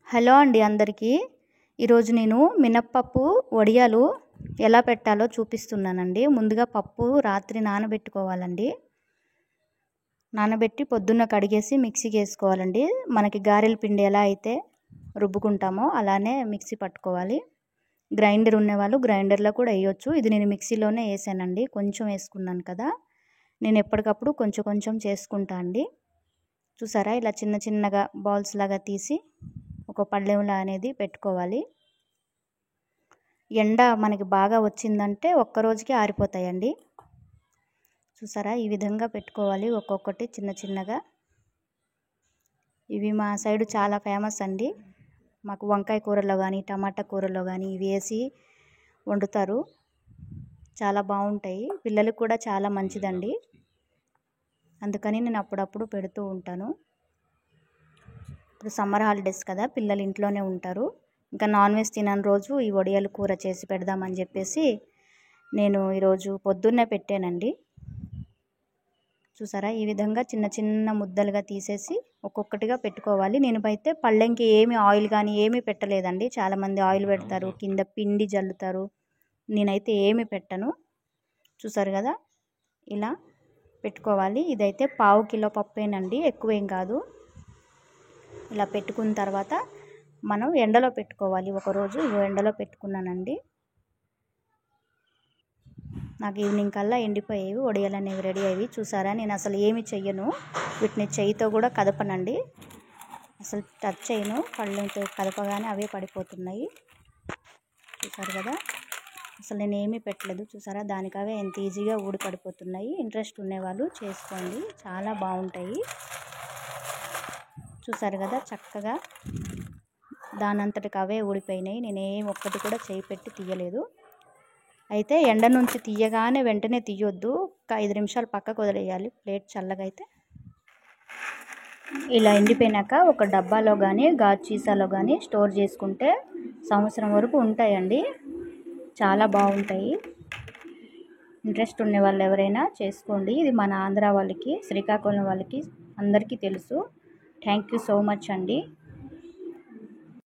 Hello అండి అందరికీ. ఈరోజు నేను మినప్పప్పు వడియాలు ఎలా పెట్టాలో చూపిస్తున్నానండి. ముందుగా పప్పు రాత్రి నానబెట్టుకోవాలండి. నానబెట్టి పొద్దున్న కడిగేసి మిక్సీకి వేసుకోవాలండి. మనకి గారెల పిండి ఎలా అయితే రుబ్బుకుంటామో అలానే మిక్సీ పట్టుకోవాలి. గ్రైండర్ ఉన్నవాళ్ళు గ్రైండర్లో కూడా వేయొచ్చు. ఇది నేను మిక్సీలోనే వేసానండి. కొంచెం వేసుకున్నాను కదా, నేను ఎప్పటికప్పుడు కొంచెం కొంచెం చేసుకుంటా అండి. చూసారా, ఇలా చిన్న చిన్నగా బాల్స్ లాగా తీసి ఒక పళ్ళెంలో అనేది పెట్టుకోవాలి. ఎండ మనకి బాగా వచ్చిందంటే ఒక్కరోజుకి ఆరిపోతాయండి. చూసారా, ఈ విధంగా పెట్టుకోవాలి ఒక్కొక్కటి చిన్న చిన్నగా. ఇవి మా సైడు చాలా ఫేమస్ అండి. మాకు వంకాయ కూరలో కానీ టమాటా కూరలో కానీ ఇవి వేసి వండుతారు. చాలా బాగుంటాయి. పిల్లలకు కూడా చాలా మంచిదండి. అందుకని నేను అప్పుడప్పుడు పెడుతూ ఉంటాను. ఇప్పుడు సమ్మర్ హాలిడేస్ కదా, పిల్లలు ఇంట్లోనే ఉంటారు. ఇంకా నాన్ వెజ్ తినని రోజు ఈ వడియాలు కూర చేసి పెడదామని చెప్పేసి నేను ఈరోజు పొద్దున్నే పెట్టానండి. చూసారా, ఈ విధంగా చిన్న చిన్న ముద్దలుగా తీసేసి ఒక్కొక్కటిగా పెట్టుకోవాలి. నేను అయితే పళ్ళెంకి ఏమి ఆయిల్ కానీ ఏమీ పెట్టలేదండి. చాలామంది ఆయిల్ పెడతారు, కింద పిండి జల్లుతారు. నేనైతే ఏమి పెట్టను. చూసారు కదా, ఇలా పెట్టుకోవాలి. ఇదైతే 1/2 కిలో పప్పేనండి, ఎక్కువేం కాదు. ఇలా పెట్టుకున్న తర్వాత మనం ఎండలో పెట్టుకోవాలి. ఒకరోజు ఎండలో పెట్టుకున్నానండి. నాకు ఈవినింగ్ కల్లా ఎండిపోయేవి వడియాలు అనేవి రెడీ అయ్యి. చూసారా, నేను అసలు ఏమి చెయ్యను. వీటిని చేయితో కూడా కదపనండి, అసలు టచ్ చేయను. పళ్ళతో కదపగానే అవే పడిపోతున్నాయి. చూసారు కదా, అసలు నేను ఏమీ పెట్టలేదు. చూసారా, దానికి అవే ఎంత ఈజీగా ఊడి పడిపోతున్నాయి. ఇంట్రెస్ట్ ఉండేవాళ్ళు చేసుకోండి, చాలా బాగుంటాయి. చూసారు కదా, చక్కగా దానంతటికి అవే ఊడిపోయినాయి. నేనేం ఒక్కటి కూడా చేయి పెట్టి తీయలేదు. అయితే ఎండ నుంచి తీయగానే వెంటనే తీయొద్దు, ఒక 5 నిమిషాలు పక్కకు వదిలేయాలి, ప్లేట్ చల్లగా అయితే. ఇలా ఎండిపోయినాక ఒక డబ్బాలో కానీ గాజు సీసాలో కానీ స్టోర్ చేసుకుంటే సంవత్సరం వరకు ఉంటాయండి. చాలా బాగుంటాయి. ఇంట్రెస్ట్ ఉండే వాళ్ళు ఎవరైనా చేసుకోండి. ఇది మన ఆంధ్ర వాళ్ళకి, శ్రీకాకుళం వాళ్ళకి అందరికీ తెలుసు. థ్యాంక్ యూ సో మచ్ అండి.